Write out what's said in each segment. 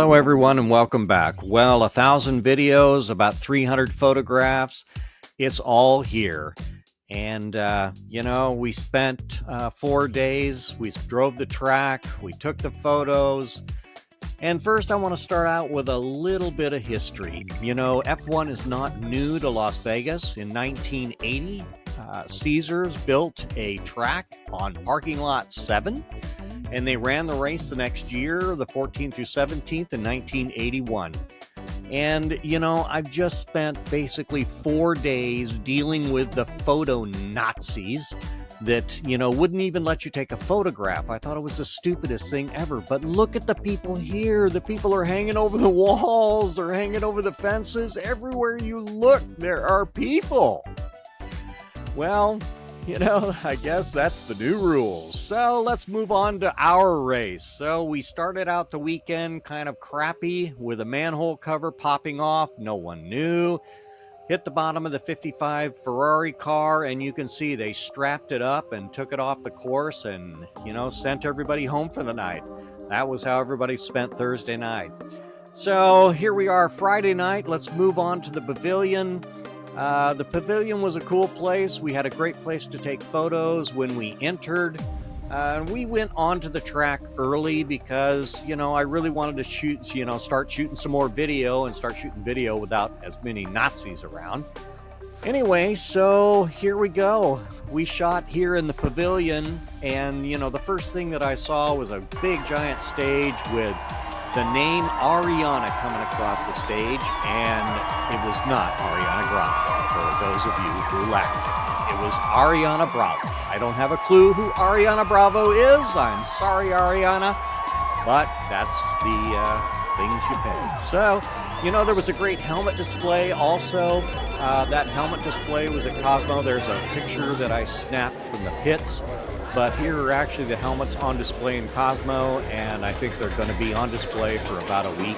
Hello everyone and welcome back. Well, 1,000 videos, about 300 photographs, it's all here. And, we spent 4 days, we drove the track, we took the photos. And first I want to start out with a little bit of history. F1 is not new to Las Vegas. In 1980, Caesars built a track on parking lot 7. And they ran the race the next year, the 14th through 17th in 1981. And, I've just spent basically 4 days dealing with the photo Nazis that, wouldn't even let you take a photograph. I thought it was the stupidest thing ever. But look at the people here. The people are hanging over the walls. They're hanging over the fences. Everywhere you look, there are people. Well, I guess that's the new rules. So let's move on to our race. So we started out the weekend kind of crappy with a manhole cover popping off. No one knew. Hit the bottom of the 55 Ferrari car, and you can see they strapped it up and took it off the course and, sent everybody home for the night. That was how everybody spent Thursday night. So here we are Friday night. Let's move on to the Pavilion. The Pavilion was a cool place. We had a great place to take photos when we entered. We went onto the track early because, I really wanted to start shooting some more video and start shooting video without as many Nazis around. Anyway, so here we go. We shot here in the Pavilion, and, the first thing that I saw was a big giant stage with the name Ariana coming across the stage, and it was not Ariana Grande, for those of you who laughed. It was Ariana Bravo. I don't have a clue who Ariana Bravo is. I'm sorry, Ariana, but that's the things you pay. So, there was a great helmet display also. That helmet display was at Cosmo. There's a picture that I snapped from the pits. But here are actually the helmets on display in Cosmo, and I think they're going to be on display for about a week.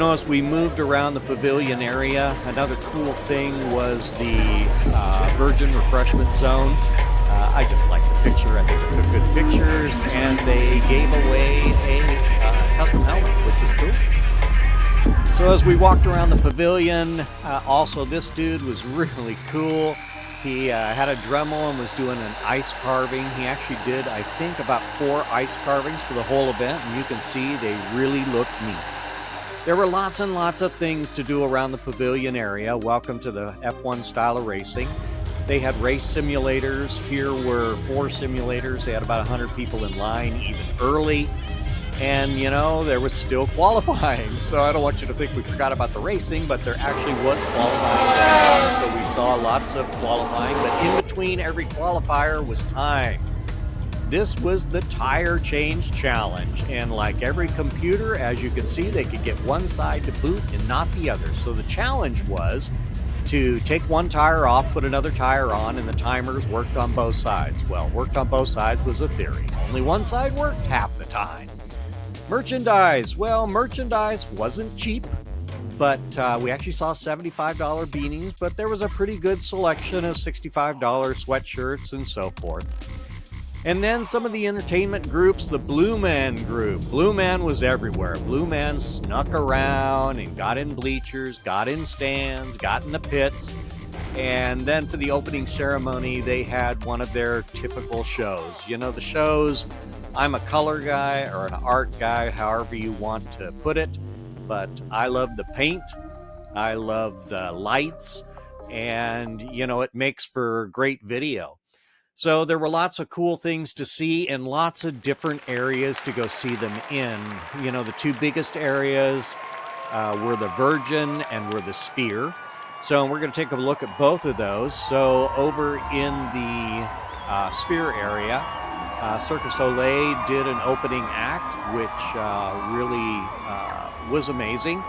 As we moved around the Pavilion area, another cool thing was the Virgin Refreshment Zone. I just like the picture. I think they took good pictures, and they gave away a custom helmet, which was cool. So as we walked around the Pavilion, also this dude was really cool. He had a Dremel and was doing an ice carving. He actually did, I think, about 4 ice carvings for the whole event, and you can see they really looked neat. There were lots and lots of things to do around the Pavilion area. Welcome to the F1 style of racing. They had race simulators. Here were 4 simulators. They had about 100 people in line, even early. And, there was still qualifying. So I don't want you to think we forgot about the racing, but there actually was qualifying. So we saw lots of qualifying, but in between every qualifier was time. This was the tire change challenge. And like every computer, as you can see, they could get one side to boot and not the other. So the challenge was to take one tire off, put another tire on, and the timers worked on both sides. Well, worked on both sides was a theory. Only one side worked half the time. Merchandise. Well, merchandise wasn't cheap, but we actually saw $75 beanies, but there was a pretty good selection of $65 sweatshirts and so forth. And then some of the entertainment groups, the Blue Man group. Blue Man was everywhere. Blue Man snuck around and got in bleachers, got in stands, got in the pits. And then for the opening ceremony, they had one of their typical shows. The shows, I'm a color guy or an art guy, however you want to put it. But I love the paint. I love the lights. And, it makes for great video. So there were lots of cool things to see and lots of different areas to go see them in. The 2 biggest areas were the Virgin and were the Sphere. So we're going to take a look at both of those. So over in the Sphere area, Cirque du Soleil did an opening act, which really was amazing.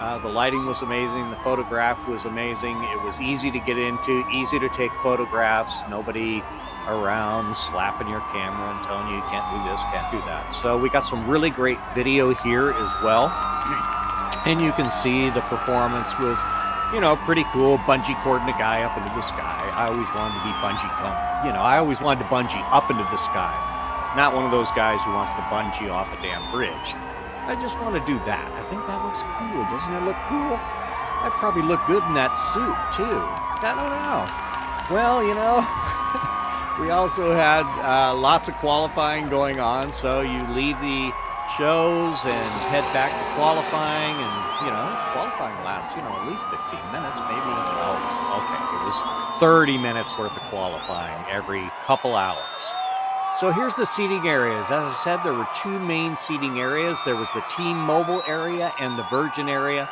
The lighting was amazing. The photograph was amazing. It was easy to get into, easy to take photographs. Nobody around slapping your camera and telling you can't do this, can't do that. So we got some really great video here as well. And you can see the performance was, pretty cool. Bungee cording a guy up into the sky. I always wanted to be I always wanted to bungee up into the sky. Not one of those guys who wants to bungee off a damn bridge. I just want to do that. I think that looks cool. Doesn't it look cool? I'd probably look good in that suit, too. I don't know. Well, you know, we also had lots of qualifying going on, so you leave the shows and head back to qualifying, and, you know, qualifying lasts, you know, at least 15 minutes, maybe. Oh, okay, it was 30 minutes worth of qualifying every couple hours. So here's the seating areas. As I said, there were two main seating areas. There was the Team Mobile area and the Virgin area.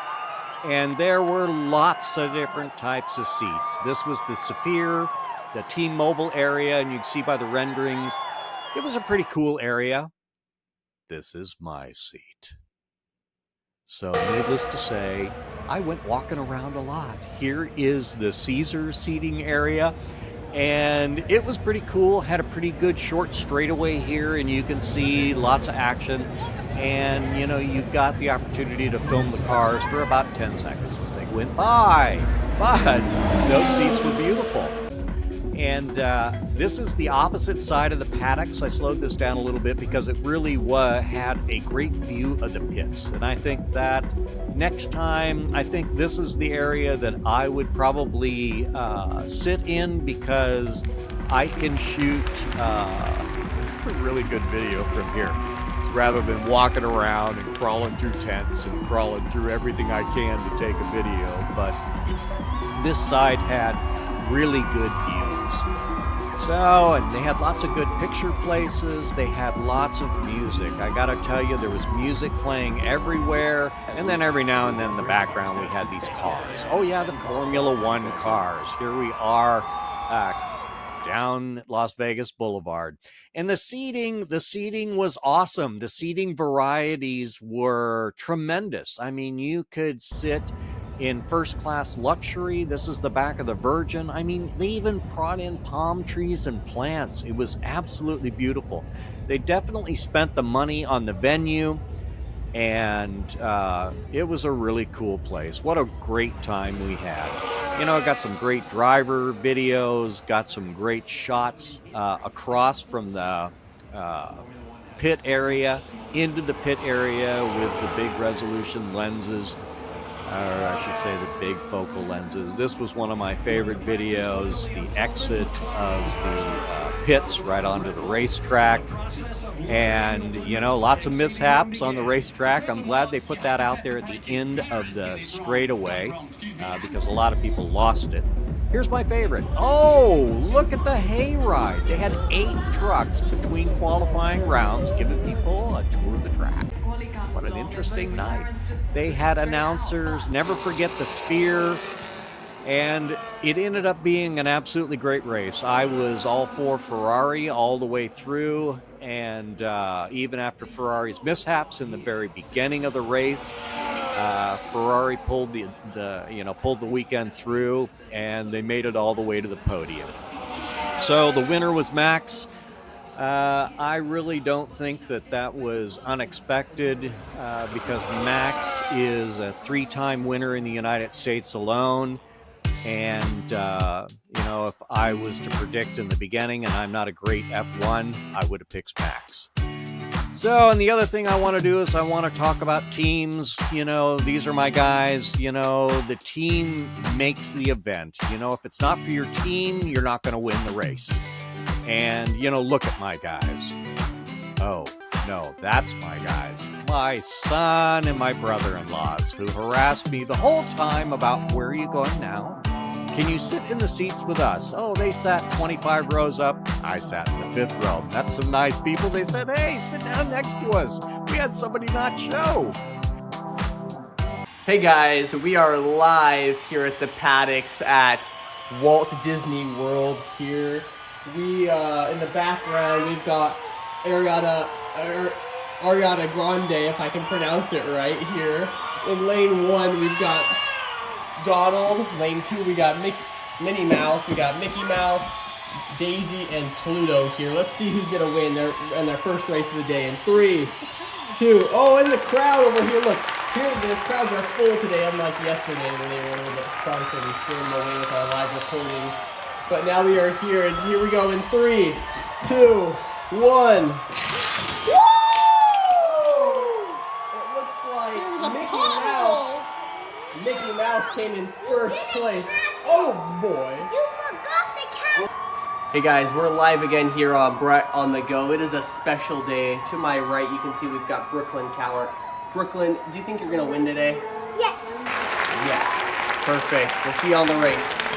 And there were lots of different types of seats. This was the Saphir, the Team Mobile area, and you can see by the renderings, it was a pretty cool area. This is my seat. So needless to say, I went walking around a lot. Here is the Caesar seating area. And it was pretty cool, had a pretty good short straightaway here, and you can see lots of action. And, you know, you got the opportunity to film the cars for about 10 seconds as they went by. But those seats were beautiful. And this is the opposite side of the paddocks. I slowed this down a little bit because it really had a great view of the pits. And I think that next time, I think this is the area that I would probably sit in, because I can shoot a really good video from here. Rather than walking around and crawling through tents and crawling through everything I can to take a video. But this side had really good views. So, and they had lots of good picture places. They had lots of music. I gotta tell you, there was music playing everywhere. And then every now and then in the background, we had these cars. Oh yeah, the Formula One cars. Here we are down Las Vegas Boulevard. And the seating was awesome. The seating varieties were tremendous. I mean, you could sit in first class luxury. This is the back of the Virgin. I mean, they even brought in palm trees and plants. It was absolutely beautiful. They definitely spent the money on the venue, and it was a really cool place. What a great time we had. You know, got some great driver videos, got some great shots across from the pit area into the pit area with the big resolution lenses, or I should say the big focal lenses. This was one of my favorite videos, the exit of the pits right onto the racetrack. And, you know, lots of mishaps on the racetrack. I'm glad they put that out there at the end of the straightaway because a lot of people lost it. Here's my favorite. Oh, look at the hayride. They had 8 trucks between qualifying rounds giving people a tour of the track. What an interesting night. They had announcers, never forget the Sphere, and it ended up being an absolutely great race. I was all for Ferrari all the way through, and even after Ferrari's mishaps in the very beginning of the race, Ferrari pulled the weekend through, and they made it all the way to the podium. So the winner was Max. I really don't think that was unexpected because Max is a 3-time winner in the United States alone. And, you know, if I was to predict in the beginning, and I'm not a great F1, I would have picked Max. So, and the other thing I want to do is I want to talk about teams. You know, these are my guys. You know, the team makes the event. You know, if it's not for your team, you're not going to win the race. And, you know, look at my guys. Oh, no, that's my guys. My son and my brother-in-laws who harassed me the whole time about, where are you going now? Can you sit in the seats with us? Oh, they sat 25 rows up. I sat in the 5th row. That's some nice people. They said, hey, sit down next to us. We had somebody not show. Hey guys, we are live here at the paddocks at Walt Disney World here. We, in the background, we've got Ariana Grande, if I can pronounce it right here. In lane 1, we've got Donald. Lane 2, we got Minnie Mouse. We got Mickey Mouse, Daisy, and Pluto here. Let's see who's going to win in their first race of the day. In 3, 2, oh, and the crowd over here, look. Here, the crowds are full today, unlike yesterday when they were a little bit sparse and we scared them away with our live recordings. But now we are here, and here we go in 3, 2, 1. Woo! It Mickey Mouse came in first place. Oh boy. You forgot the cat. Hey guys, we're live again here on Brett on the Go. It is a special day. To my right, you can see we've got Brooklyn Cowart. Brooklyn, do you think you're gonna win today? Yes. Yes. Perfect. We'll see you on the race.